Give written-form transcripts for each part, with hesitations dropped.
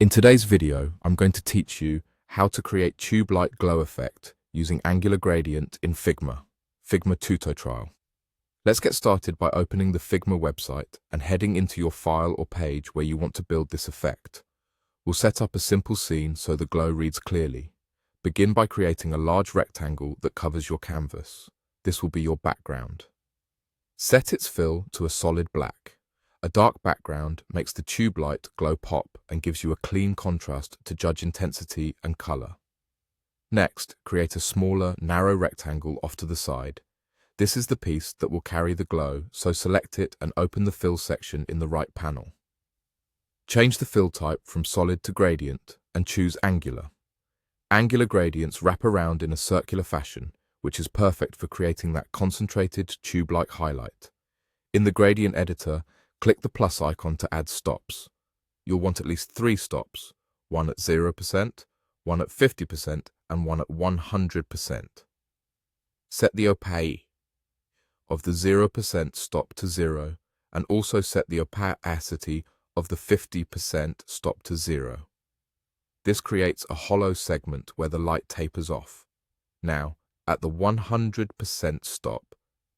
In today's video, I'm going to teach you how to create tube-light glow effect using angular gradient in Figma tutorial. Let's get started by opening the Figma website and heading into your file or page where you want to build this effect. We'll set up a simple scene so the glow reads clearly. Begin by creating a large rectangle that covers your canvas. This will be your background. Set its fill to a solid black. A dark background makes the tube light glow pop and gives you a clean contrast to judge intensity and color. Next, create a smaller, narrow rectangle off to the side. This is the piece that will carry the glow, so select it and open the fill section in the right panel. Change the fill type from solid to gradient and choose angular. Angular gradients wrap around in a circular fashion, which is perfect for creating that concentrated tube-like highlight. In the gradient editor, click the plus icon to add stops. You'll want at least 3 stops, one at 0%, one at 50%, and one at 100%. Set the opacity of the 0% stop to 0, and also set the opacity of the 50% stop to 0. This creates a hollow segment where the light tapers off. Now, at the 100% stop,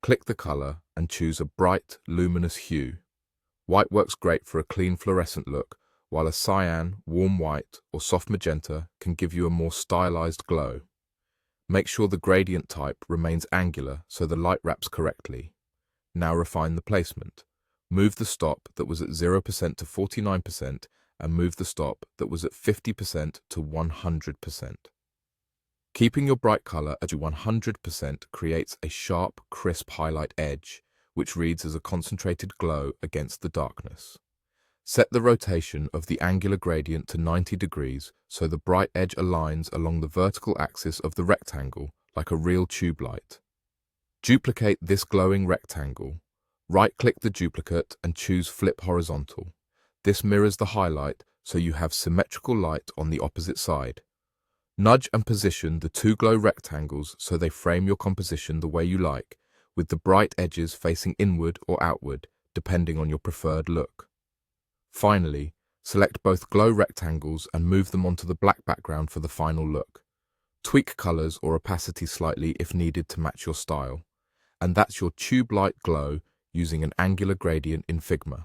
click the color and choose a bright, luminous hue. White works great for a clean fluorescent look, while a cyan, warm white, or soft magenta can give you a more stylized glow. Make sure the gradient type remains angular so the light wraps correctly. Now refine the placement. Move the stop that was at 0% to 49% and move the stop that was at 50% to 100%. Keeping your bright color at 100% creates a sharp, crisp highlight edge, which reads as a concentrated glow against the darkness. Set the rotation of the angular gradient to 90 degrees so the bright edge aligns along the vertical axis of the rectangle like a real tube light. Duplicate this glowing rectangle. Right-click the duplicate and choose Flip Horizontal. This mirrors the highlight so you have symmetrical light on the opposite side. Nudge and position the 2 glow rectangles so they frame your composition the way you like, with the bright edges facing inward or outward, depending on your preferred look. Finally, select both glow rectangles and move them onto the black background for the final look. Tweak colors or opacity slightly if needed to match your style. And that's your tube light glow using an angular gradient in Figma.